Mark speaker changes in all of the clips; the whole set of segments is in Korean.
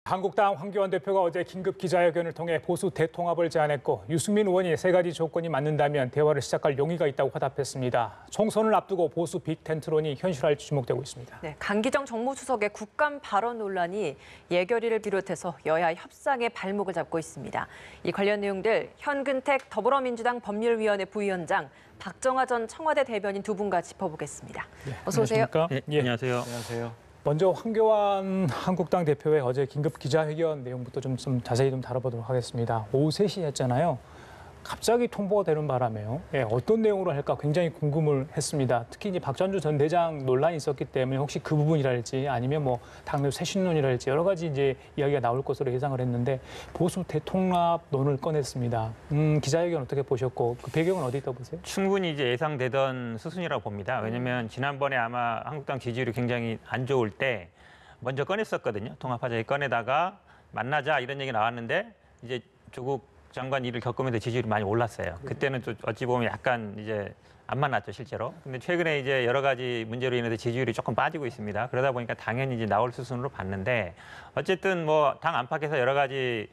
Speaker 1: 한국당 황교안 대표가 어제 긴급 기자회견을 통해 보수 대통합을 제안했고 유승민 의원이 세 가지 조건이 맞는다면 대화를 시작할 용의가 있다고 화답했습니다. 총선을 앞두고 보수 빅텐트론이 현실화할지 주목되고 있습니다.
Speaker 2: 네, 강기정 정무수석의 국감 발언 논란이 예결위를 비롯해서 여야 협상의 발목을 잡고 있습니다. 이 관련 내용들 현근택 더불어민주당 법률위원회 부위원장, 박정화 전 청와대 대변인 두 분과 짚어보겠습니다.
Speaker 1: 네,
Speaker 2: 어서 오세요.
Speaker 1: 네,
Speaker 3: 안녕하세요.
Speaker 1: 안녕하세요. 먼저 황교안 한국당 대표의 어제 긴급 기자회견 내용부터 좀 자세히 다뤄보도록 하겠습니다. 오후 3시 했잖아요. 갑자기 통보가 되는 바람에요. 어떤 내용으로 할까 굉장히 궁금을 했습니다. 특히 이제 박찬주 전 대장 논란이 있었기 때문에 혹시 그 부분이랄지 아니면 뭐 당내 쇄신론이랄지 여러 가지 이제 이야기가 나올 것으로 예상을 했는데 보수 대통합론을 꺼냈습니다. 기자회견 어떻게 보셨고 그 배경은 어디 있다고 보세요?
Speaker 3: 충분히 이제 예상되던 수순이라고 봅니다. 왜냐하면 지난번에 아마 한국당 지지율이 굉장히 안 좋을 때 먼저 꺼냈었거든요. 통합하자 꺼내다가 만나자 이런 얘기 나왔는데 이제 조국 장관 일을 겪으면서 지지율이 많이 올랐어요. 그때는 또 어찌 보면 약간 이제 안 만났죠, 실제로. 근데 최근에 이제 여러 가지 문제로 인해서 지지율이 조금 빠지고 있습니다. 그러다 보니까 당연히 이제 나올 수순으로 봤는데 어쨌든 뭐 당 안팎에서 여러 가지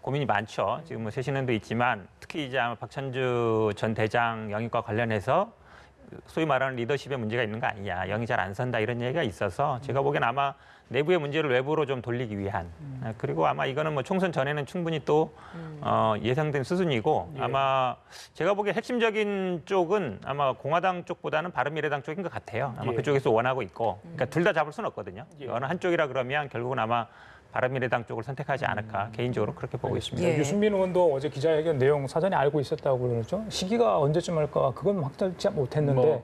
Speaker 3: 고민이 많죠. 지금 뭐 쇄신론도 있지만 특히 이제 아마 박찬주 전 대장 영입과 관련해서 소위 말하는 리더십에 문제가 있는 거 아니냐, 영이 잘 안 선다 이런 얘기가 있어서 제가 보기엔 아마 내부의 문제를 외부로 좀 돌리기 위한 그리고 아마 이거는 뭐 총선 전에는 충분히 또 예상된 수순이고 아마 제가 보기에 핵심적인 쪽은 아마 공화당 쪽보다는 바른미래당 쪽인 것 같아요. 아마 그쪽에서 원하고 있고 그러니까 둘 다 잡을 수는 없거든요. 어느 한쪽이라 그러면 결국은 아마 바른미래당 쪽을 선택하지 않을까 개인적으로 그렇게 보고 있습니다.
Speaker 1: 유승민 의원도 어제 기자회견 내용 사전에 알고 있었다고 그러죠. 시기가 언제쯤 할까 그건 확정치 못했는데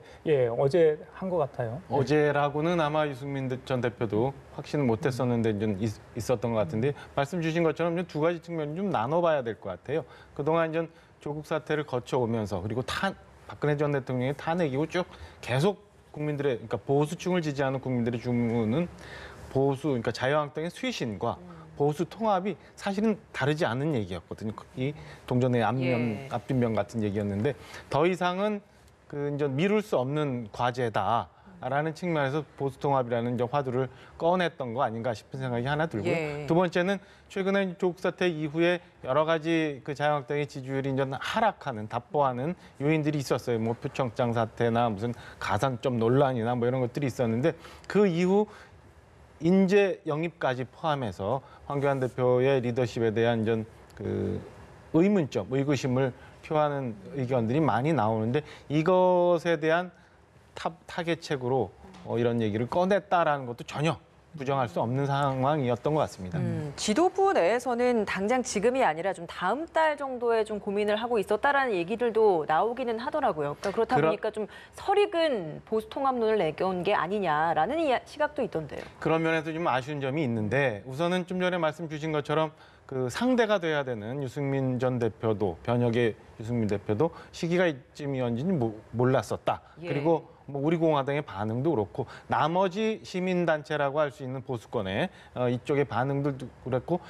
Speaker 1: 어제 한 것 같아요.
Speaker 4: 어제라고는 아마 유승민 전 대표도 확신을 못했었는데 좀 있었던 것 같은데 말씀 주신 것처럼 두 가지 측면을 좀 나눠봐야 될 것 같아요. 그동안 전 조국 사태를 거쳐오면서 그리고 박근혜 전 대통령의 탄핵이고 쭉 계속 국민들의 그러니까 보수층을 지지하는 국민들의 주문은 보수, 그러니까 자유한국당의 쇄신과 보수 통합이 사실은 다르지 않은 얘기였거든요. 이 동전의 앞뒷면 같은 얘기였는데 더 이상은 이제 미룰 수 없는 과제다라는 측면에서 보수 통합이라는 이제 화두를 꺼냈던 거 아닌가 싶은 생각이 하나 들고요. 두 번째는 최근에 조국 사태 이후에 여러 가지 그 자유한국당의 지지율이 이제 하락하는, 답보하는 요인들이 있었어요. 뭐 표창장 사태나 무슨 가산점 논란이나 뭐 이런 것들이 있었는데 그 이후 인재 영입까지 포함해서 황교안 대표의 리더십에 대한 전 의문점, 의구심을 표하는 의견들이 많이 나오는데 이것에 대한 타개책으로 이런 얘기를 꺼냈다라는 것도 전혀 부정할 수 없는 상황이었던 것 같습니다.
Speaker 2: 지도부 내에서는 당장 지금이 아니라 좀 다음 달 정도에 좀 고민을 하고 있었다라는 얘기들도 나오기는 하더라고요. 그러니까 그렇다 보니까 좀 설익은 보수 통합론을 내겨온 게 아니냐라는 시각도 있던데요. 그런
Speaker 4: 면에서 좀 아쉬운 점이 있는데 우선은 좀 전에 말씀 주신 것처럼 그 상대가 돼야 되는 유승민 전 대표도 변혁의 유승민 대표도 시기가 이쯤이었는지 몰랐었다. 그리고 뭐 우리 공화당의 반응도 그렇고 나머지 시민단체라고 할 수 있는 보수권의 이쪽의 반응들도 그랬고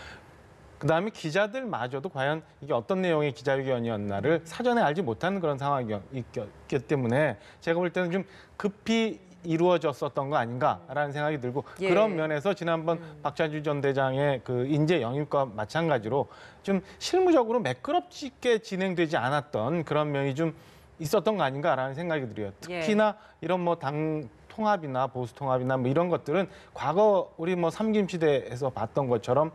Speaker 4: 그다음에 기자들마저도 과연 이게 어떤 내용의 기자회견이었나를 사전에 알지 못하는 그런 상황이었기 때문에 제가 볼 때는 좀 급히 이루어졌었던 거 아닌가라는 생각이 들고 그런 면에서 지난번 박찬주 전 대장의 그 인재 영입과 마찬가지로 좀 실무적으로 매끄럽게 진행되지 않았던 그런 면이 좀 있었던 거 아닌가라는 생각이 들어요. 특히나 이런 뭐 당 통합이나 보수 통합이나 뭐 이런 것들은 과거 우리 뭐 삼김시대에서 봤던 것처럼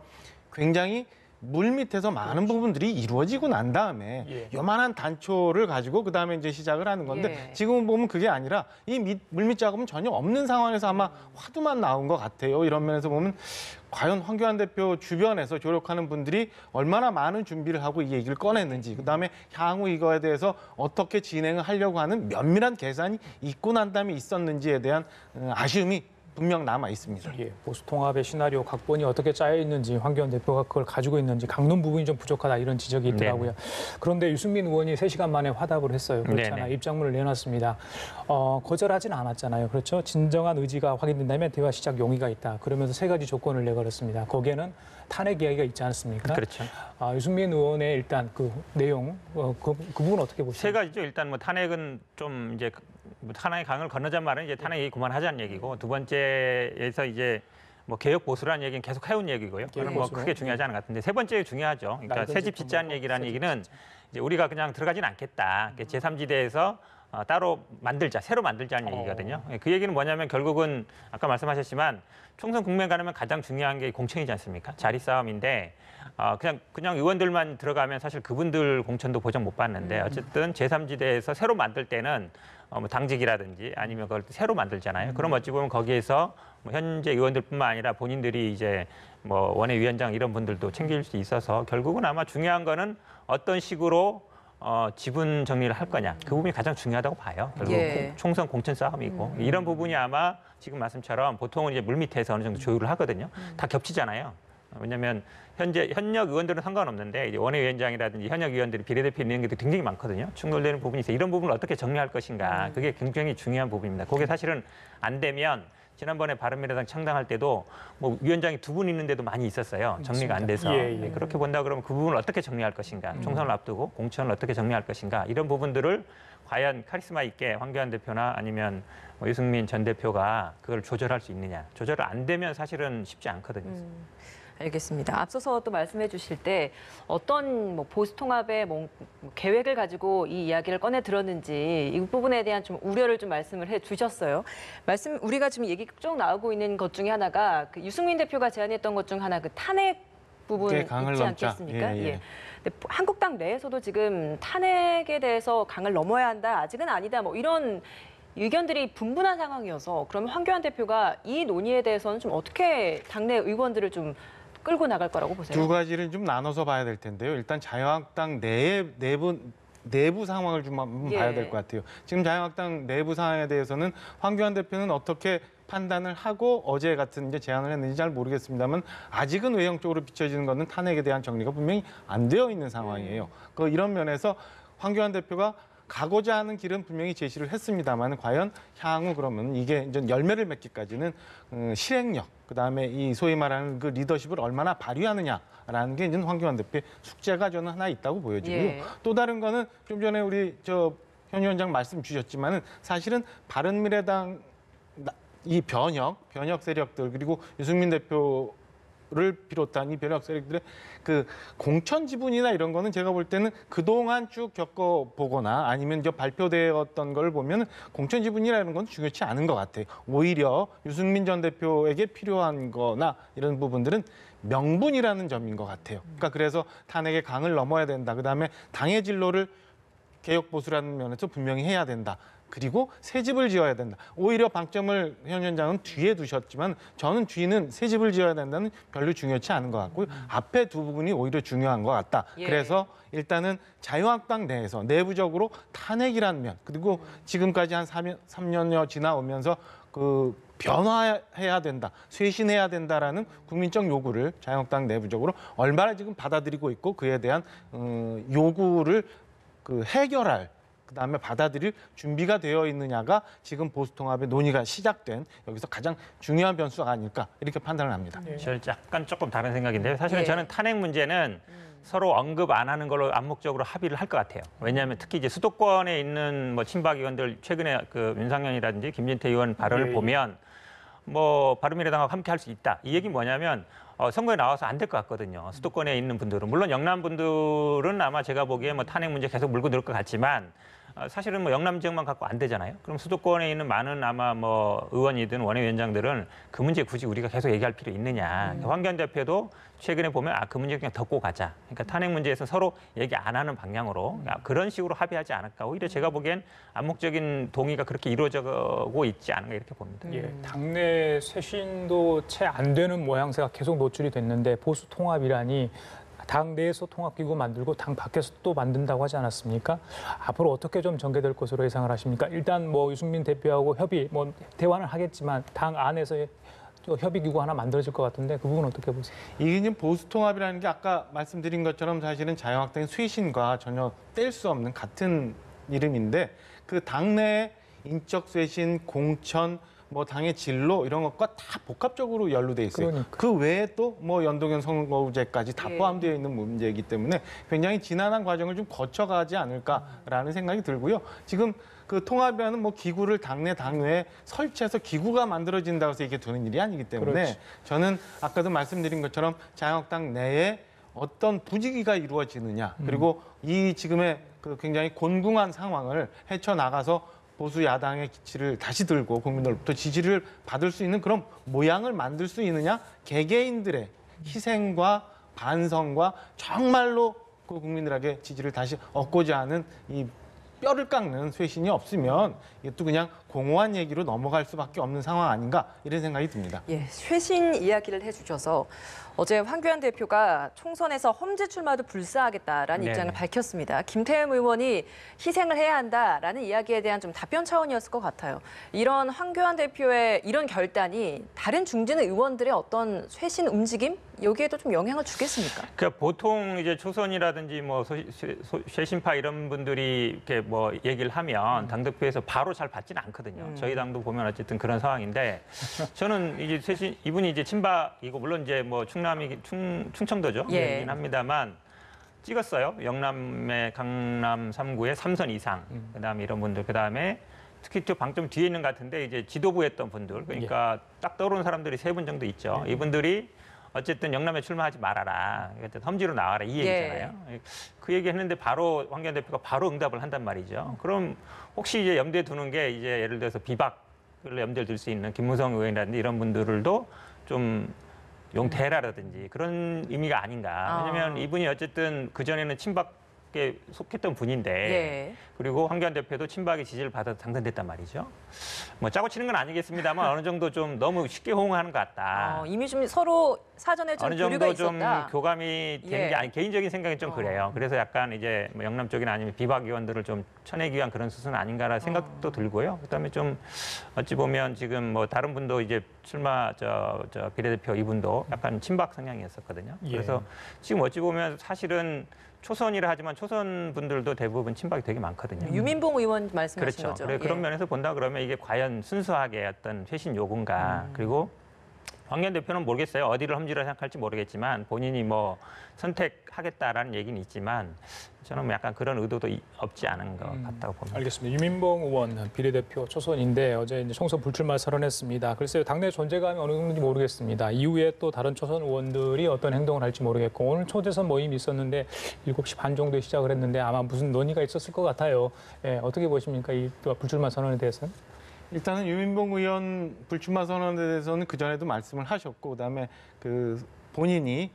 Speaker 4: 굉장히 물밑에서 많은 부분들이 이루어지고 난 다음에 요만한 단초를 가지고 그다음에 이제 시작을 하는 건데 지금 보면 그게 아니라 이 물밑 작업은 전혀 없는 상황에서 아마 화두만 나온 것 같아요. 이런 면에서 보면 과연 황교안 대표 주변에서 조력하는 분들이 얼마나 많은 준비를 하고 이 얘기를 꺼냈는지 그다음에 향후 이거에 대해서 어떻게 진행을 하려고 하는 면밀한 계산이 있고 난 다음에 있었는지에 대한 아쉬움이 분명 남아 있습니다.
Speaker 1: 보수 통합의 시나리오 각본이 어떻게 짜여 있는지 황교안 대표가 그걸 가지고 있는지 강론 부분이 좀 부족하다 이런 지적이 있더라고요. 그런데 유승민 의원이 3시간 만에 화답을 했어요. 그렇잖아요. 입장문을 내놨습니다. 거절하지는 않았잖아요. 그렇죠? 진정한 의지가 확인된다면 대화 시작 용의가 있다. 그러면서 3가지 조건을 내걸었습니다. 거기에는 탄핵 이야기가 있지 않습니까?
Speaker 3: 그렇죠.
Speaker 1: 유승민 의원의 일단 그 내용, 그 부분 어떻게 보시나요?
Speaker 3: 3가지죠. 일단 뭐 탄핵은 좀 이제 탄핵의 강을 건너자는 말은 이제 탄핵 얘기 그만하자는 얘기고 두 번째에서 이제 뭐 개혁 보수라는 얘기는 계속 해온 얘기고요. 그건 뭐
Speaker 1: 보수로.
Speaker 3: 크게 중요하지 않은 것 같은데 세 번째 중요하죠. 그러니까
Speaker 1: 낡은
Speaker 3: 새집
Speaker 1: 집
Speaker 3: 짓자는
Speaker 1: 건물로
Speaker 3: 얘기라는
Speaker 1: 새집
Speaker 3: 얘기는 이제 우리가 그냥 들어가진 않겠다. 제3지대에서 따로 만들자, 새로 만들자는 얘기거든요. 그 얘기는 뭐냐면 결국은 아까 말씀하셨지만 총선 국면 가려면 가장 중요한 게 공천이지 않습니까? 자리 싸움인데 그냥 의원들만 들어가면 사실 그분들 공천도 보장 못 받는데 어쨌든 제3지대에서 새로 만들 때는 뭐 당직이라든지 아니면 그걸 새로 만들잖아요. 그럼 어찌 보면 거기에서 뭐 현재 의원들뿐만 아니라 본인들이 이제 뭐 원외위원장 이런 분들도 챙길 수 있어서 결국은 아마 중요한 거는 어떤 식으로 지분 정리를 할 거냐. 그 부분이 가장 중요하다고 봐요. 결국
Speaker 2: 예.
Speaker 3: 총선 공천 싸움이고 이런 부분이 아마 지금 말씀처럼 보통은 이제 물밑에서 어느 정도 조율을 하거든요. 다 겹치잖아요. 왜냐하면 현역 의원들은 상관없는데 이제 원외위원장이라든지 현역 의원들이 비례대표 있는 게 굉장히 많거든요. 충돌되는 부분이 있어요. 이런 부분을 어떻게 정리할 것인가. 그게 굉장히 중요한 부분입니다. 그게 사실은 안 되면 지난번에 바른미래당 창당할 때도 뭐 위원장이 두 분 있는데도 많이 있었어요. 정리가 안 돼서.
Speaker 1: 예.
Speaker 3: 그렇게 본다 그러면 그 부분을 어떻게 정리할 것인가. 총선을 앞두고 공천을 어떻게 정리할 것인가. 이런 부분들을 과연 카리스마 있게 황교안 대표나 아니면 뭐 유승민 전 대표가 그걸 조절할 수 있느냐. 조절을 안 되면 사실은 쉽지 않거든요.
Speaker 2: 알겠습니다. 앞서서 또 말씀해 주실 때 어떤 뭐 보수 통합의 뭐 계획을 가지고 이 이야기를 꺼내 들었는지 이 부분에 대한 좀 우려를 좀 말씀을 해 주셨어요. 우리가 지금 얘기 쭉 나오고 있는 것 중에 하나가 그 유승민 대표가 제안했던 것 중 하나 그 탄핵 부분
Speaker 4: 네,
Speaker 2: 있지
Speaker 4: 강을 넘자.
Speaker 2: 않겠습니까?
Speaker 4: 예.
Speaker 2: 근데 한국당 내에서도 지금 탄핵에 대해서 강을 넘어야 한다, 아직은 아니다, 뭐 이런 의견들이 분분한 상황이어서 그러면 황교안 대표가 이 논의에 대해서는 좀 어떻게 당내 의원들을 좀 끌고 나갈 거라고 보세요?
Speaker 4: 두 가지를 좀 나눠서 봐야 될 텐데요. 일단 자유한국당 내부 상황을 좀 한번 봐야 될 것 같아요. 지금 자유한국당 내부 상황에 대해서는 황교안 대표는 어떻게 판단을 하고 어제 같은 이제 제안을 했는지 잘 모르겠습니다만 아직은 외형적으로 비춰지는 것은 탄핵에 대한 정리가 분명히 안 되어 있는 상황이에요. 이런 면에서 황교안 대표가 가고자 하는 길은 분명히 제시를 했습니다만 과연 향후 그러면 이게 이제 열매를 맺기까지는 실행력, 그다음에 이 소위 말하는 그 리더십을 얼마나 발휘하느냐라는 게 이제 황교안 대표의 숙제가 저는 하나 있다고 보여지고요.
Speaker 2: 예.
Speaker 4: 또 다른 거는 좀 전에 우리 현 위원장 말씀 주셨지만은 사실은 바른미래당 이 변혁 세력들 그리고 유승민 대표를 비롯한 이 변혁 세력들의 그 공천 지분이나 이런 거는 제가 볼 때는 그동안 쭉 겪어보거나 아니면 이제 발표되었던 걸 보면 공천 지분이라는 건 중요치 않은 것 같아요. 오히려 유승민 전 대표에게 필요한 거나 이런 부분들은 명분이라는 점인 것 같아요. 그러니까 그래서 탄핵의 강을 넘어야 된다. 그다음에 당의 진로를 개혁 보수라는 면에서 분명히 해야 된다. 그리고 새 집을 지어야 된다. 오히려 방점을 현 위원장은 뒤에 두셨지만 저는 뒤는 새 집을 지어야 된다는 별로 중요치 않은 것 같고요. 앞에 두 부분이 오히려 중요한 것 같다.
Speaker 2: 예.
Speaker 4: 그래서 일단은 자유한국당 내에서 내부적으로 탄핵이라는 면 그리고 지금까지 한 3년여 지나오면서 그 변화해야 된다, 쇄신해야 된다라는 국민적 요구를 자유한국당 내부적으로 얼마나 지금 받아들이고 있고 그에 대한 요구를 해결할 그다음에 받아들일 준비가 되어 있느냐가 지금 보수통합의 논의가 시작된 여기서 가장 중요한 변수가 아닐까 이렇게 판단을 합니다.
Speaker 3: 저는 약간 조금 다른 생각인데요. 사실은
Speaker 2: 예.
Speaker 3: 저는 탄핵 문제는 서로 언급 안 하는 걸로 암묵적으로 합의를 할 것 같아요. 왜냐하면 특히 이제 수도권에 있는 뭐 친박 의원들 최근에 그 윤상현이라든지 김진태 의원 발언을 보면 뭐 바른미래당하고 함께 할 수 있다. 이 얘기 뭐냐면 선거에 나와서 안 될 것 같거든요. 수도권에 있는 분들은. 물론 영남 분들은 아마 제가 보기에 뭐 탄핵 문제 계속 물고 늘 것 같지만 사실은 뭐 영남 지역만 갖고 안 되잖아요. 그럼 수도권에 있는 많은 아마 뭐 의원이든 원외위원장들은 그 문제 굳이 우리가 계속 얘기할 필요 있느냐. 황교안 대표도 최근에 보면 그 문제 그냥 덮고 가자. 그러니까 탄핵 문제에서 서로 얘기 안 하는 방향으로 그런 식으로 합의하지 않을까. 오히려 제가 보기엔 암묵적인 동의가 그렇게 이루어지고 있지 않은가 이렇게 봅니다.
Speaker 1: 예, 당내 쇄신도 채 안 되는 모양새가 계속 노출이 됐는데 보수 통합이라니 당 내에서 통합기구 만들고 당 밖에서 또 만든다고 하지 않았습니까? 앞으로 어떻게 좀 전개될 것으로 예상을 하십니까? 일단 뭐 유승민 대표하고 대화는 하겠지만 당 안에서 협의기구 하나 만들어질 것 같은데 그 부분 어떻게 보세요?
Speaker 4: 이게 이제 보수통합이라는 게 아까 말씀드린 것처럼 사실은 자유한국당의 쇄신과 전혀 뗄 수 없는 같은 이름인데 그 당내 인적 쇄신, 공천, 뭐 당의 진로 이런 것과 다 복합적으로 연루돼 있어요.
Speaker 1: 그러니까.
Speaker 4: 그 외에 또 뭐 연동형 선거제까지 다 포함되어 있는 문제이기 때문에 굉장히 지난한 과정을 좀 거쳐가지 않을까라는 생각이 들고요. 지금 그 통합이라는 뭐 기구를 당내에 설치해서 기구가 만들어진다고 해서 이게 되는 일이 아니기 때문에
Speaker 1: 그렇지.
Speaker 4: 저는 아까도 말씀드린 것처럼 자유한국당 내에 어떤 부지기가 이루어지느냐 그리고 이 지금의 그 굉장히 곤궁한 상황을 헤쳐나가서 보수 야당의 기치를 다시 들고 국민들로부터 지지를 받을 수 있는 그런 모양을 만들 수 있느냐 개개인들의 희생과 반성과 정말로 그 국민들에게 지지를 다시 얻고자 하는 이 뼈를 깎는 쇄신이 없으면 이것도 그냥 공허한 얘기로 넘어갈 수밖에 없는 상황 아닌가 이런 생각이 듭니다.
Speaker 2: 예, 쇄신 이야기를 해주셔서 어제 황교안 대표가 총선에서 험지 출마도 불사하겠다라는
Speaker 3: 네네.
Speaker 2: 입장을 밝혔습니다. 김태흠 의원이 희생을 해야 한다라는 이야기에 대한 좀 답변 차원이었을 것 같아요. 이런 황교안 대표의 이런 결단이 다른 중진 의원들의 어떤 쇄신 움직임 여기에도 좀 영향을 주겠습니까?
Speaker 3: 그러니까 보통 이제 초선이라든지 뭐 쇄신파 이런 분들이 이렇게 뭐 얘기를 하면 당대표에서 바로 잘 받지는 않거든요. 저희 당도 보면 어쨌든 그런 상황인데 저는 이제 이분이 이제 친박이고 물론 이제 뭐 충청도죠.
Speaker 2: 예.
Speaker 3: 이긴 합니다만 찍었어요. 영남의 강남 3구에 3선 이상. 그다음에 이런 분들 그다음에 특히 또 방점 뒤에 있는 것 같은데 이제 지도부에 했던 분들 그러니까 딱 떠오르는 사람들이 3분 정도 있죠. 이분들이 어쨌든 영남에 출마하지 말아라. 어쨌든 험지로 나와라 이 얘기잖아요. 그 얘기 했는데 바로 황교안 대표가 바로 응답을 한단 말이죠. 그럼 혹시 이제 염두에 두는 게 이제 예를 들어서 비박을 염두에 둘 수 있는 김무성 의원이라든지 이런 분들도 좀 용태라라든지 그런 의미가 아닌가. 왜냐하면 이분이 어쨌든 그전에는 친박에 속했던 분인데
Speaker 2: 예.
Speaker 3: 그리고 황교안 대표도 친박의 지지를 받아서 당선됐단 말이죠. 뭐 짜고 치는 건 아니겠습니다만 어느 정도 좀 너무 쉽게 호응하는 것 같다.
Speaker 2: 이미 좀 서로 사전에 좀
Speaker 3: 어느
Speaker 2: 교류가
Speaker 3: 정도 좀
Speaker 2: 있었다.
Speaker 3: 교감이 되는
Speaker 2: 예.
Speaker 3: 게 아니 개인적인 생각이 좀 그래요. 그래서 약간 이제 뭐 영남 쪽이나 아니면 비박 의원들을 좀 쳐내기 위한 그런 수순 아닌가라는 생각도 들고요. 그다음에 좀 어찌 보면 지금 뭐 다른 분도 이제 출마 저 비례대표 이분도 약간 친박 성향이었었거든요.
Speaker 1: 예.
Speaker 3: 그래서 지금 어찌 보면 사실은 초선이라 하지만 초선 분들도 대부분 친박이 되게 많거든요.
Speaker 2: 유민봉 의원 말씀하신
Speaker 3: 그렇죠.
Speaker 2: 거죠.
Speaker 3: 그래, 그런
Speaker 2: 예.
Speaker 3: 면에서 본다 그러면 이게 과연 순수하게 어떤 쇄신 요구인가. 그리고 황교안 대표는 모르겠어요. 어디를 험지로 생각할지 모르겠지만 본인이 뭐 선택하겠다라는 얘기는 있지만 저는 뭐 약간 그런 의도도 없지 않은 것 같다고 봅니다.
Speaker 1: 알겠습니다. 유민봉 의원 비례대표 초선인데 어제 이제 총선 불출마 선언했습니다. 글쎄요, 당내 존재감이 어느 정도인지 모르겠습니다. 이후에 또 다른 초선 의원들이 어떤 행동을 할지 모르겠고 오늘 초대선 모임이 있었는데 7시 반 정도에 시작을 했는데 아마 무슨 논의가 있었을 것 같아요. 예, 어떻게 보십니까? 이 또 불출마 선언에 대해서는?
Speaker 4: 일단은 유민봉 의원 불출마 선언에 대해서는 그 전에도 말씀을 하셨고 그다음에 그 본인이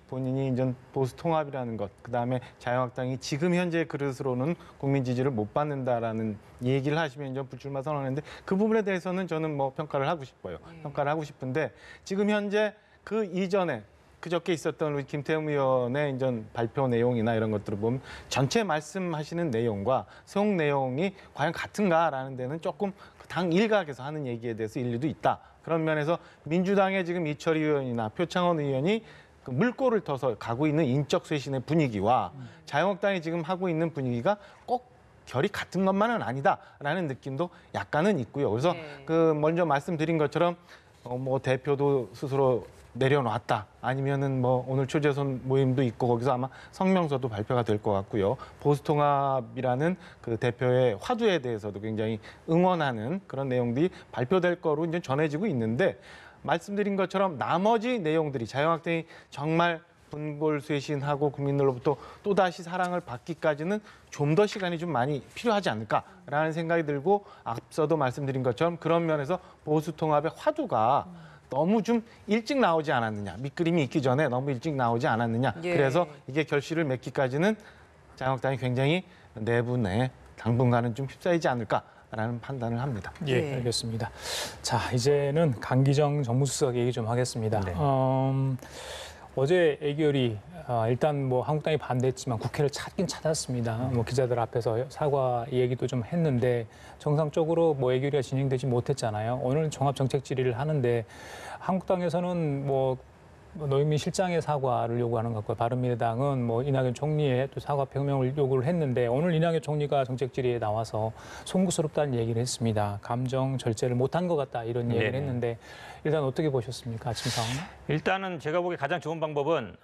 Speaker 4: 이제 보수 통합이라는 것, 그다음에 자유한국당이 지금 현재 그릇으로는 국민 지지를 못 받는다라는 얘기를 하시면 이제 불출마 선언했는데 그 부분에 대해서는 저는 뭐 평가를 하고 싶어요. 평가를 하고 싶은데 지금 현재 그 이전에 그저께 있었던 우리 김태흠 의원의 이제 발표 내용이나 이런 것들을 보면 전체 말씀하시는 내용과 소용 내용이 과연 같은가라는 데는 조금 당 일각에서 하는 얘기에 대해서 일리도 있다. 그런 면에서 민주당의 지금 이철희 의원이나 표창원 의원이 그 물꼬를 터서 가고 있는 인적 쇄신의 분위기와 자유한국당이 지금 하고 있는 분위기가 꼭 결이 같은 것만은 아니다라는 느낌도 약간은 있고요. 그래서 그 먼저 말씀드린 것처럼 뭐 대표도 스스로 내려놨다. 아니면은 뭐 오늘 초재선 모임도 있고 거기서 아마 성명서도 발표가 될 것 같고요. 보수통합이라는 그 대표의 화두에 대해서도 굉장히 응원하는 그런 내용들이 발표될 거로 이제 전해지고 있는데 말씀드린 것처럼 나머지 내용들이 자유한국당이 정말 분골쇄신하고 국민들로부터 또다시 사랑을 받기까지는 좀 더 시간이 좀 많이 필요하지 않을까라는 생각이 들고 앞서도 말씀드린 것처럼 그런 면에서 보수통합의 화두가 너무 좀 일찍 나오지 않았느냐. 밑그림이 있기 전에 너무 일찍 나오지 않았느냐.
Speaker 2: 예.
Speaker 4: 그래서 이게 결실을 맺기까지는 자유한국당이 굉장히 내분에 당분간은 좀 휩싸이지 않을까라는 판단을 합니다.
Speaker 1: 예,
Speaker 2: 예.
Speaker 1: 알겠습니다. 자, 이제는 강기정 정무수석 얘기 좀 하겠습니다.
Speaker 3: 네.
Speaker 1: 어제 애결이 일단 뭐 한국당이 반대했지만 국회를 찾긴 찾았습니다. 뭐 기자들 앞에서 사과 얘기도 좀 했는데 정상적으로 뭐 애결이가 진행되지 못했잖아요. 오늘 종합정책 질의를 하는데 한국당에서는 뭐 노영민 실장의 사과를 요구하는 것 같고 바른미래당은 뭐 이낙연 총리의 또 사과 표명을 요구를 했는데 오늘 이낙연 총리가 정책 질의에 나와서 송구스럽다는 얘기를 했습니다. 감정 절제를 못한 것 같다 이런 얘기를
Speaker 3: 네네.
Speaker 1: 했는데 일단 어떻게 보셨습니까? 아침 상황?
Speaker 3: 일단은 제가 보기에 가장 좋은 방법은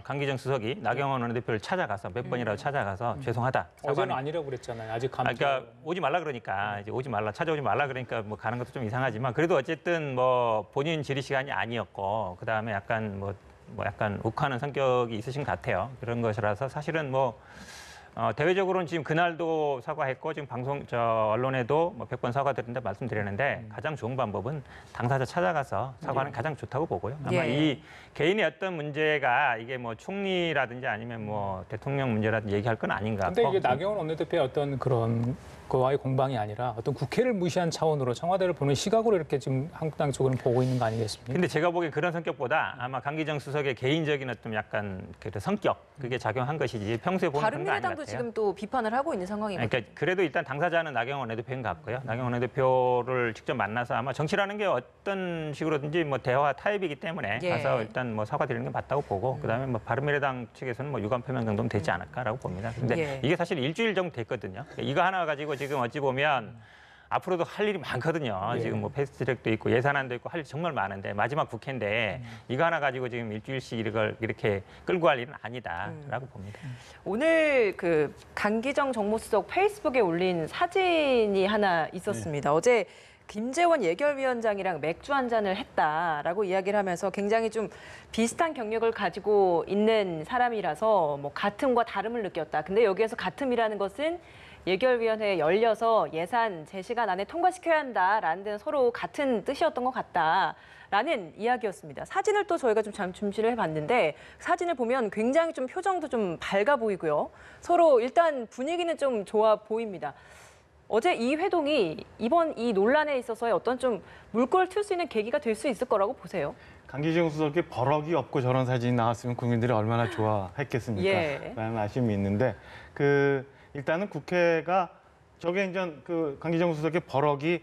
Speaker 3: 강기정 수석이 나경원 원내대표를 찾아가서 몇 번이라도 찾아가서 죄송하다.
Speaker 1: 어제는 아니라고 그랬잖아요. 아직 감기.
Speaker 3: 그러니까 오지 말라 그러니까 이제 오지 말라 찾아오지 말라 그러니까 뭐 가는 것도 좀 이상하지만 그래도 어쨌든 뭐 본인 질의 시간이 아니었고 그 다음에 약간 뭐 약간 욱하는 성격이 있으신 것 같아요. 그런 것이라서 사실은 뭐 대외적으로는 지금 그날도 사과했고 지금 언론에도 뭐 100번 사과드린다 말씀드렸는데 가장 좋은 방법은 당사자 찾아가서 사과하는 가장 좋다고 보고요. 아마 이 개인의 어떤 문제가 이게 뭐 총리라든지 아니면 뭐 대통령 문제라든지 얘기할 건 아닌 것 같고.
Speaker 1: 근데 이게 나경원 원내대표의 어떤 그런 그와의 공방이 아니라 어떤 국회를 무시한 차원으로 청와대를 보는 시각으로 이렇게 지금 한국당 쪽은 보고 있는 거 아니겠습니까?
Speaker 3: 근데 제가 보기엔 그런 성격보다 아마 강기정 수석의 개인적인 어떤 약간 그 성격 그게 작용한 것이지 평소에 보는 그런 거 아닌 것
Speaker 2: 바른미래당도
Speaker 3: 같아요.
Speaker 2: 지금 또 비판을 하고 있는 상황이거든요.
Speaker 3: 그러니까 그래도 일단 당사자는 나경원 원내대표인 것 같고요. 나경원 원내대표를 직접 만나서 아마 정치라는 게 어떤 식으로든지 뭐 대화 타입이기 때문에 가서 일단 뭐 사과드리는 게 맞다고 보고 그다음에 뭐 바른미래당 측에서는 뭐 유감 표명 정도는 되지 않을까라고 봅니다. 근데 이게 사실 일주일 정도 됐거든요. 이거 하나 가지고 지금 어찌 보면 앞으로도 할 일이 많거든요. 지금 뭐 패스트트랙도 있고 예산안도 있고 할 일 정말 많은데 마지막 국회인데 이거 하나 가지고 지금 일주일씩 이걸 이렇게 끌고 갈 일은 아니다라고 봅니다.
Speaker 2: 오늘 그 강기정 정무수석 페이스북에 올린 사진이 하나 있었습니다. 어제 김재원 예결위원장이랑 맥주 한 잔을 했다라고 이야기를 하면서 굉장히 좀 비슷한 경력을 가지고 있는 사람이라서 뭐 같음과 다름을 느꼈다. 근데 여기에서 같음이라는 것은 예결위원회에 열려서 예산 제 시간 안에 통과시켜야 한다라는 데는 서로 같은 뜻이었던 것 같다라는 이야기였습니다. 사진을 또 저희가 좀 준비를 해봤는데 사진을 보면 굉장히 좀 표정도 좀 밝아 보이고요. 서로 일단 분위기는 좀 좋아 보입니다. 어제 이 회동이 이번 이 논란에 있어서의 어떤 좀 물꼬를 틀 수 있는 계기가 될 수 있을 거라고 보세요.
Speaker 4: 강기정 수석이 버럭이 없고 저런 사진이 나왔으면 국민들이 얼마나 좋아했겠습니까? 라는 아쉬움이 있는데 일단은 국회가 저게 이제 강기정 수석의 버럭이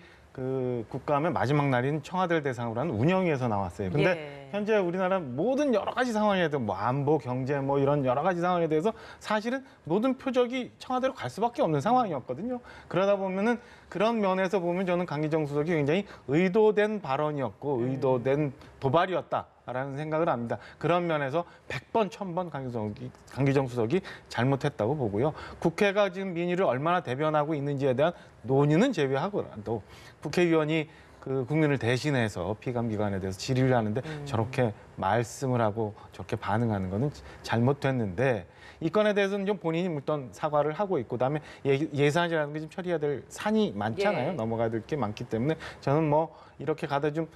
Speaker 4: 국감의 마지막 날인 청와대를 대상으로 하는 운영위에서 나왔어요. 근데 현재 우리나라 모든 여러 가지 상황에 대해서 뭐 안보, 경제 뭐 이런 여러 가지 상황에 대해서 사실은 모든 표적이 청와대로 갈 수밖에 없는 상황이었거든요. 그러다 보면은 그런 면에서 보면 저는 강기정 수석이 굉장히 의도된 발언이었고 의도된 도발이었다라는 생각을 합니다. 그런 면에서 100번, 1000번 강기정 수석이 잘못했다고 보고요. 국회가 지금 민의를 얼마나 대변하고 있는지에 대한 논의는 제외하고라도 국회의원이 국민을 대신해서 피감기관에 대해서 질의를 하는데 저렇게 말씀을 하고 저렇게 반응하는 거는 잘못됐는데 이 건에 대해서는 좀 본인이 물론 사과를 하고 있고 그다음에 예산이라는 게 좀 처리해야 될 산이 많잖아요. 넘어가야 될 게 많기 때문에 저는 뭐 이렇게 가다 좀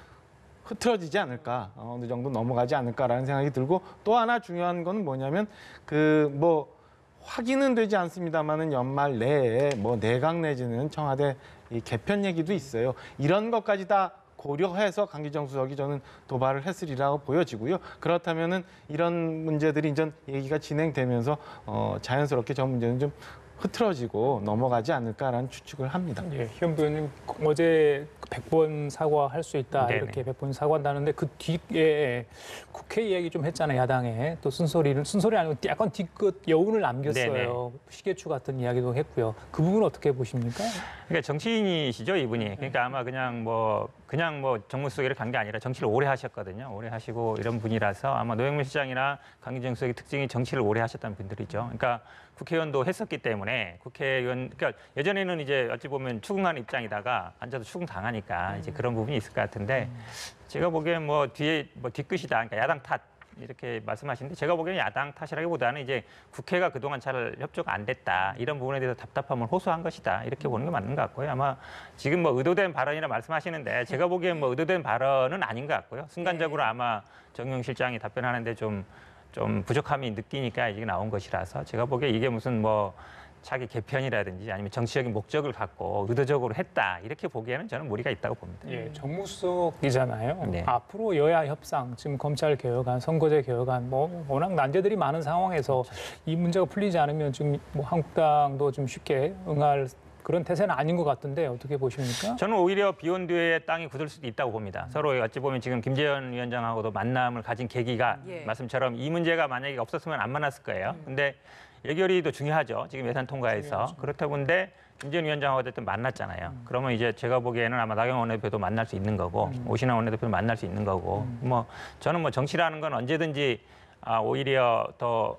Speaker 4: 흐트러지지 않을까, 어느 정도 넘어가지 않을까라는 생각이 들고 또 하나 중요한 건 뭐냐면 확인은 되지 않습니다만은 연말 내에 뭐 내각 내지는 청와대 이 개편 얘기도 있어요. 이런 것까지 다 고려해서 강기정 수석이 저는 도발을 했으리라고 보여지고요. 그렇다면은 이런 문제들이 이제 얘기가 진행되면서 자연스럽게 저 문제는 좀 흐트러지고 넘어가지 않을까라는 추측을 합니다.
Speaker 1: 예, 현 의원님 어제 100번 사과할 수 있다
Speaker 3: 네네.
Speaker 1: 이렇게 100번 사과한다는데 그 뒤에 국회 이야기 좀 했잖아요. 야당에 또 순소리 아니고 약간 뒤끝 여운을 남겼어요.
Speaker 3: 네네.
Speaker 1: 시계추 같은 이야기도 했고요. 그 부분 어떻게 보십니까?
Speaker 3: 그러니까 정치인이시죠 이분이. 그러니까 아마 그냥 뭐 정무수석 이렇게 간 게 아니라 정치를 오래 하셨거든요. 오래 하시고 이런 분이라서 아마 노영민 시장이나 강기정 수석의 특징이 정치를 오래 하셨다는 분들이죠. 그러니까 국회의원도 했었기 때문에 그러니까 예전에는 이제 어찌 보면 추궁하는 입장이다가 앉아도 추궁 당하니까 이제 그런 부분이 있을 것 같은데 제가 보기엔 뒤끝이다. 그러니까 야당 탓. 이렇게 말씀하시는데 제가 보기에는 야당 탓이라기보다는 이제 국회가 그동안 잘 협조가 안 됐다. 이런 부분에 대해서 답답함을 호소한 것이다. 이렇게 보는 게 맞는 것 같고요. 아마 지금 의도된 발언이라 말씀하시는데 제가 보기엔 의도된 발언은 아닌 것 같고요. 순간적으로 아마 정용 실장이 답변하는데 좀 부족함이 느끼니까 이게 나온 것이라서 제가 보기에 이게 무슨 자기 개편이라든지 아니면 정치적인 목적을 갖고 의도적으로 했다. 이렇게 보기에는 저는 무리가 있다고 봅니다.
Speaker 1: 예, 정무수석이잖아요.
Speaker 3: 네.
Speaker 1: 앞으로 여야 협상, 지금 검찰 개혁안, 선거제 개혁안, 워낙 난제들이 많은 상황에서 이 문제가 풀리지 않으면 지금 한국당도 좀 쉽게 응할 그런 태세는 아닌 것 같은데 어떻게 보십니까?
Speaker 3: 저는 오히려 비온 뒤에 땅이 굳을 수도 있다고 봅니다. 서로 어찌 보면 지금 김재현 위원장하고도 만남을 가진 계기가 말씀처럼 이 문제가 만약에 없었으면 안 만났을 거예요. 근데 예결위도 중요하죠. 지금 예산 통과에서.
Speaker 1: 중요하죠.
Speaker 3: 그렇다 본데 김재현 위원장하고 어쨌든 만났잖아요. 그러면 이제 제가 보기에는 아마 나경원 원내대표도 만날 수 있는 거고 오신환 원내대표도 만날 수 있는 거고 뭐 저는 뭐 정치라는 건 언제든지 오히려 더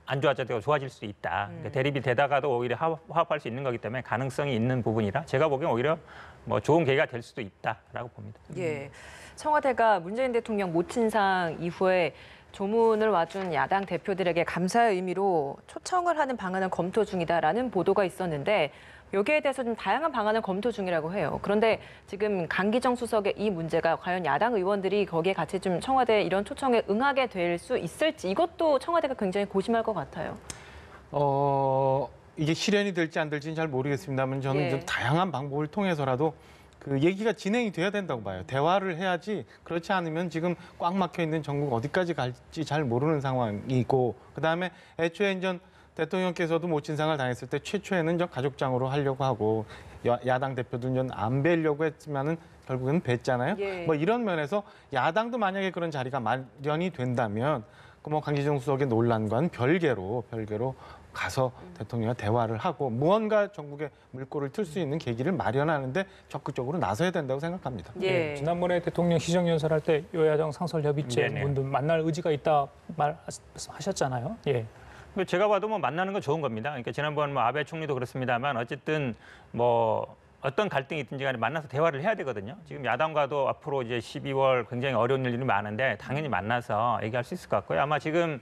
Speaker 3: 안 좋아져도 좋아질 수 있다. 그러니까 대립이 되다가도 오히려 화합할 수 있는 거기 때문에 가능성이 있는 부분이라 제가 보기엔 오히려 뭐 좋은 계기가 될 수도 있다라고 봅니다.
Speaker 2: 예. 청와대가 문재인 대통령 모친상 이후에 조문을 와준 야당 대표들에게 감사의 의미로 초청을 하는 방안을 검토 중이다라는 보도가 있었는데 여기에 대해서 좀 다양한 방안을 검토 중이라고 해요. 그런데 지금 강기정 수석의 이 문제가 과연 야당 의원들이 거기에 같이 좀 청와대 이런 초청에 응하게 될 수 있을지 이것도 청와대가 굉장히 고심할 것 같아요.
Speaker 4: 이게 실현이 될지 안 될지는 잘 모르겠습니다만 저는
Speaker 2: 예.
Speaker 4: 좀 다양한 방법을 통해서라도 그 얘기가 진행이 돼야 된다고 봐요. 대화를 해야지 그렇지 않으면 지금 꽉 막혀 있는 전국 어디까지 갈지 잘 모르는 상황이고 그다음에 애초에 이제 대통령께서도 모친상을 당했을 때 최초에는 저 가족장으로 하려고 하고 야당 대표들은 안 뵈려고 했지만은 결국은 뵀잖아요.
Speaker 2: 예.
Speaker 4: 뭐 이런 면에서 야당도 만약에 그런 자리가 마련이 된다면 그 뭐 강기정 수석의 논란과는 별개로 가서 대통령과 대화를 하고 무언가 전국에 물꼬를 틀 수 있는 계기를 마련하는데 적극적으로 나서야 된다고 생각합니다.
Speaker 2: 예.
Speaker 1: 지난번에 대통령 시정연설할 때 여야정 상설협의체
Speaker 3: 네네.
Speaker 1: 분들 만날 의지가 있다 말하셨잖아요. 예.
Speaker 3: 제가 봐도 뭐 만나는 건 좋은 겁니다. 그러니까 지난번 뭐 아베 총리도 그렇습니다만 어쨌든 뭐 어떤 갈등이 있든지 간에 만나서 대화를 해야 되거든요. 지금 야당과도 앞으로 이제 12월 굉장히 어려운 일이 많은데 당연히 만나서 얘기할 수 있을 것 같고요. 아마 지금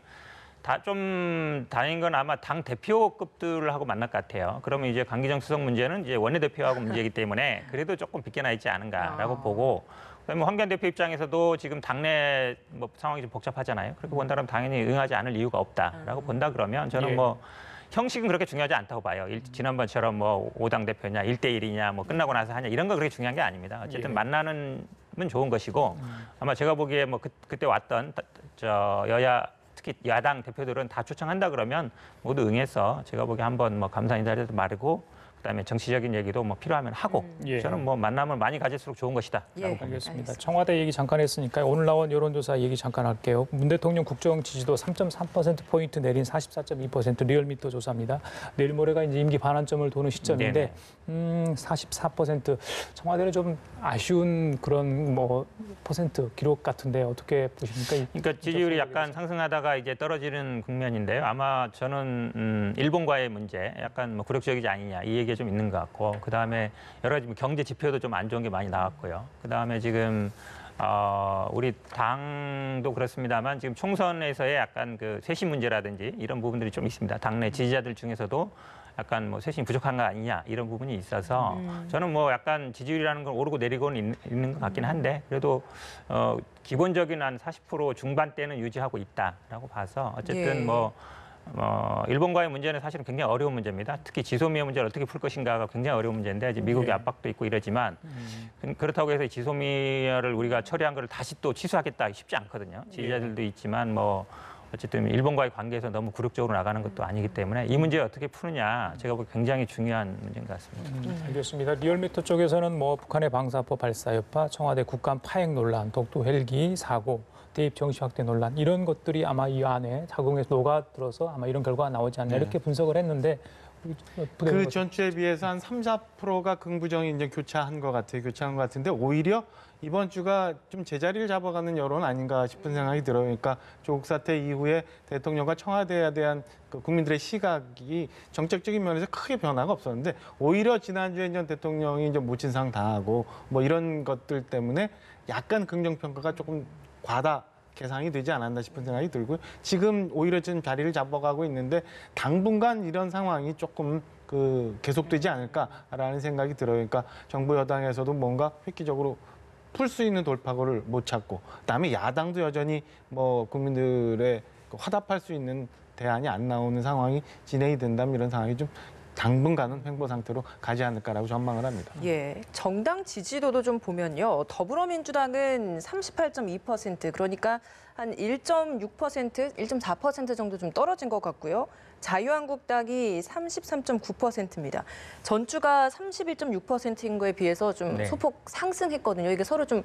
Speaker 3: 좀 다행인 건 아마 당 대표급들하고 만날 것 같아요. 그러면 이제 강기정 수석 문제는 이제 원내대표하고 문제이기 때문에 그래도 조금 빗겨나 있지 않은가라고 보고 그다음에 황교안 대표 입장에서도 지금 당내 뭐 상황이 좀 복잡하잖아요. 그렇게 본다면 당연히 응하지 않을 이유가 없다라고 본다 그러면 저는
Speaker 1: 예.
Speaker 3: 뭐 형식은 그렇게 중요하지 않다고 봐요. 지난번처럼 뭐 5당 대표냐, 1대1이냐, 뭐 끝나고 나서 하냐 이런 거 그렇게 중요한 게 아닙니다. 어쨌든
Speaker 1: 예.
Speaker 3: 만나는 건 좋은 것이고 아마 제가 보기에 뭐 그때 왔던 여야 특히 야당 대표들은 다 초청한다 그러면 모두 응해서 제가 보기에 한번 뭐 감사 인사도 마르고 그다음에 정치적인 얘기도 뭐 필요하면 하고
Speaker 1: 예.
Speaker 3: 저는 뭐 만남을 많이 가질수록 좋은 것이다.
Speaker 2: 예.
Speaker 3: 라고 봅니다.
Speaker 1: 알겠습니다.
Speaker 2: 알겠습니다.
Speaker 1: 청와대 얘기 잠깐 했으니까 오늘 나온 여론조사 얘기 잠깐 할게요. 문 대통령 국정 지지도 3.3%포인트 내린 44.2% 리얼미터 조사입니다. 내일 모레가 이제 임기 반환점을 도는 시점인데 44% 청와대는 좀 아쉬운 그런 뭐 퍼센트 기록 같은데 어떻게 보십니까?
Speaker 3: 그러니까 지지율이 약간 상승하다가 이제 떨어지는 국면인데요. 아마 저는 일본과의 문제, 약간 뭐 굴욕적이지 않느냐 이 얘기가 좀 있는 것 같고, 그 다음에 여러 가지 경제 지표도 좀 안 좋은 게 많이 나왔고요. 그 다음에 지금 우리 당도 그렇습니다만 지금 총선에서의 약간 그 쇄신 문제라든지 이런 부분들이 좀 있습니다. 당내 지지자들 중에서도 약간 뭐 쇄신이 부족한 거 아니냐 이런 부분이 있어서 저는 뭐 약간 지지율이라는 건 오르고 내리고는 있는 것 같긴 한데 그래도 기본적인 한 40% 중반대는 유지하고 있다라고 봐서 어쨌든
Speaker 2: 예.
Speaker 3: 뭐 일본과의 문제는 사실은 굉장히 어려운 문제입니다. 특히 지소미아 문제를 어떻게 풀 것인가가 굉장히 어려운 문제인데 이제 미국의
Speaker 1: 예.
Speaker 3: 압박도 있고 이러지만 그렇다고 해서 지소미아를 우리가 처리한 걸 다시 또 취소하겠다 쉽지 않거든요. 지지자들도 있지만 뭐 어쨌든 일본과의 관계에서 너무 굴욕적으로 나가는 것도 아니기 때문에 이 문제 어떻게 푸느냐 제가 보기 굉장히 중요한 문제인 것 같습니다.
Speaker 1: 알겠습니다. 리얼미터 쪽에서는 뭐 북한의 방사포 발사 여파, 청와대 국감 파행 논란, 독도 헬기 사고, 대입 정시 확대 논란 이런 것들이 아마 이 안에 작용해서 녹아들어서 아마 이런 결과가 나오지 않나 이렇게 분석을 했는데
Speaker 4: 그 전주에 비해서 한 3, 4%가 긍부정이 이제 교차한 것 같은데 오히려 이번 주가 좀 제자리를 잡아가는 여론 아닌가 싶은 생각이 들어요. 그러니까 조국 사태 이후에 대통령과 청와대에 대한 그 국민들의 시각이 정책적인 면에서 크게 변화가 없었는데 오히려 지난주에 이제 대통령이 이제 모친상 당하고 뭐 이런 것들 때문에 약간 긍정평가가 조금 과다 계상이 되지 않았나 싶은 생각이 들고요. 지금 오히려 지금 자리를 잡아가고 있는데 당분간 이런 상황이 조금 계속되지 않을까라는 생각이 들어요. 그러니까 정부 여당에서도 뭔가 획기적으로 풀 수 있는 돌파구를 못 찾고, 그다음에 야당도 여전히 뭐 국민들의 화답할 수 있는 대안이 안 나오는 상황이 진행이 된다면 이런 상황이 좀 당분간은 횡보 상태로 가지 않을까라고 전망을 합니다.
Speaker 2: 예, 정당 지지도도 좀 보면요. 더불어민주당은 38.2%, 그러니까
Speaker 5: 한 1.6%, 1.4% 정도 좀 떨어진 것 같고요. 자유한국당이 33.9%입니다. 전주가 31.6%인 거에 비해서 좀
Speaker 3: 네.
Speaker 5: 소폭 상승했거든요. 이게 서로 좀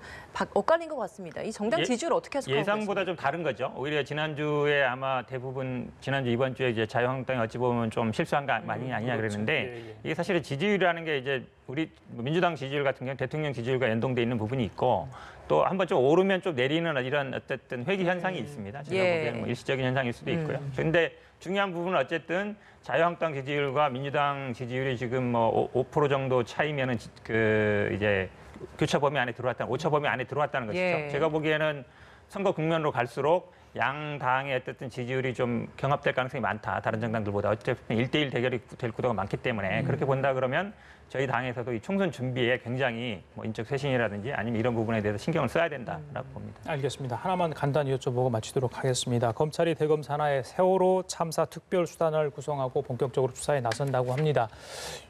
Speaker 5: 엇갈린 것 같습니다. 이 정당 지지율 어떻게 해석하고
Speaker 3: 예상보다
Speaker 5: 계십니까?
Speaker 3: 좀 다른 거죠. 오히려 지난주에 아마 대부분 지난주 이번 주에 이제 자유한국당이 어찌 보면 좀 실수한 거 아니냐 그랬는데
Speaker 1: 그렇죠. 예, 예.
Speaker 3: 이게 사실은 지지율이라는 게 이제 우리 민주당 지지율 같은 경우는 대통령 지지율과 연동돼 있는 부분이 있고 또 한번 좀 오르면 좀 내리는 이런 어쨌든 회귀 현상이 있습니다. 제가
Speaker 5: 예.
Speaker 3: 보기에는 뭐 일시적인 현상일 수도 있고요. 그런데 중요한 부분은 어쨌든 자유한국당 지지율과 민주당 지지율이 지금 뭐 5% 정도 차이면은 그 이제 교차 범위 안에 들어왔다는 오차 범위 안에 들어왔다는 것이죠.
Speaker 5: 예.
Speaker 3: 제가 보기에는 선거 국면으로 갈수록 양 당의 어쨌든 지지율이 좀 경합될 가능성이 많다. 다른 정당들보다 어쨌든 1대1 대결이 될 구도가 많기 때문에 그렇게 본다 그러면 저희 당에서도 이 총선 준비에 굉장히 뭐 인적 쇄신이라든지 아니면 이런 부분에 대해서 신경을 써야 된다라고 봅니다.
Speaker 1: 알겠습니다. 하나만 간단히 여쭤보고 마치도록 하겠습니다. 검찰이 대검 산하의 세월호 참사 특별수단을 구성하고 본격적으로 수사에 나선다고 합니다.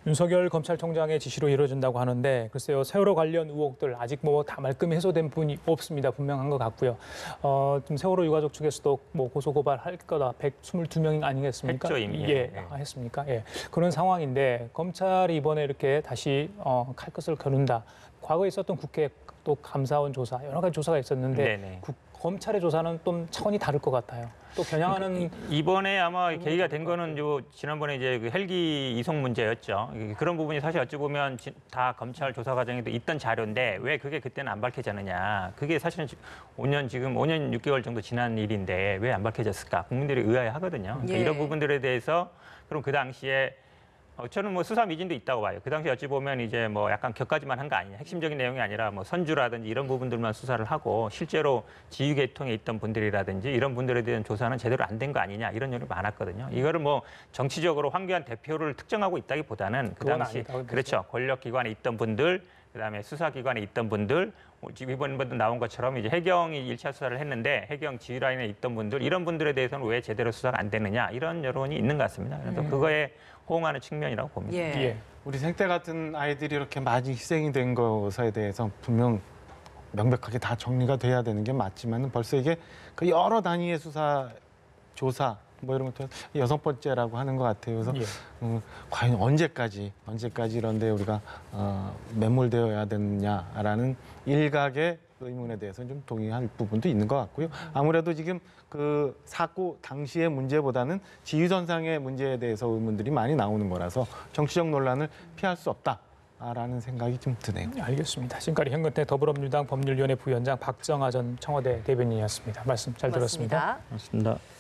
Speaker 1: 윤석열 검찰총장의 지시로 이루어진다고 하는데 글쎄요, 세월호 관련 의혹들 아직 뭐 다 말끔히 해소된 부분이 없습니다. 분명한 것 같고요. 지금 세월호 유가족 측에서도 뭐 고소고발할 거다 122명 아니겠습니까?
Speaker 3: 했죠, 이미.
Speaker 1: 예,
Speaker 3: 예.
Speaker 1: 했습니까? 예, 그런 상황인데 검찰이 이번에 이렇게 다시 칼 것을 겨눈다. 과거에 있었던 국회 또 감사원 조사 여러 가지 조사가 있었는데
Speaker 3: 네네.
Speaker 1: 검찰의 조사는 좀 차원이 다를 것 같아요. 또 겨냥하는
Speaker 3: 이번에 아마 계기가 된 거는 요 지난번에 이제 그 헬기 이송 문제였죠. 그런 부분이 사실 어찌 보면 다 검찰 조사 과정에도 있던 자료인데 왜 그게 그때는 안 밝혀졌느냐. 그게 사실은 5년 6개월 정도 지난 일인데 왜 안 밝혀졌을까? 국민들이 의아해하거든요. 그러니까
Speaker 5: 예.
Speaker 3: 이런 부분들에 대해서 그럼 그 당시에 저는 뭐 수사 미진도 있다고 봐요. 그 당시 어찌 보면 이제 뭐 약간 격가지만 한 거 아니냐. 핵심적인 내용이 아니라 뭐 선주라든지 이런 부분들만 수사를 하고 실제로 지휘계통에 있던 분들이라든지 이런 분들에 대한 조사는 제대로 안 된 거 아니냐. 이런 얘기 많았거든요. 이거를 뭐 정치적으로 황교안 대표를 특정하고 있다기보다는 그
Speaker 1: 그건
Speaker 3: 당시
Speaker 1: 아니다.
Speaker 3: 그렇죠. 권력기관에 있던 분들 그다음에 수사기관에 있던 분들 지금 이번에도 나온 것처럼 이제 해경이 1차 수사를 했는데 해경 지휘라인에 있던 분들 이런 분들에 대해서는 왜 제대로 수사가 안 되느냐 이런 여론이 있는 것 같습니다. 그래서 그거에 호응하는 측면이라고 봅니다.
Speaker 5: 예.
Speaker 1: 예.
Speaker 4: 우리 생태 같은 아이들이 이렇게 많이 희생이 된 것에 대해서 분명 명백하게 다 정리가 돼야 되는 게 맞지만 벌써 이게 그 여러 단위의 수사, 조사 뭐 이런 것도 6번째라고 하는 것 같아요. 그래서
Speaker 1: 예.
Speaker 4: 과연 언제까지 이런데 우리가 매몰되어야 되느냐라는 일각의 의문에 대해서는 좀 동의할 부분도 있는 것 같고요. 아무래도 지금 그 사고 당시의 문제보다는 지휘선상의 문제에 대해서 의문들이 많이 나오는 거라서 정치적 논란을 피할 수 없다라는 생각이 좀 드네요.
Speaker 1: 알겠습니다. 지금까지 현근택 더불어민주당 법률위원회 부위원장 박정아 전 청와대 대변인이었습니다. 말씀 잘 들었습니다.
Speaker 5: 고맙습니다.
Speaker 3: 맞습니다.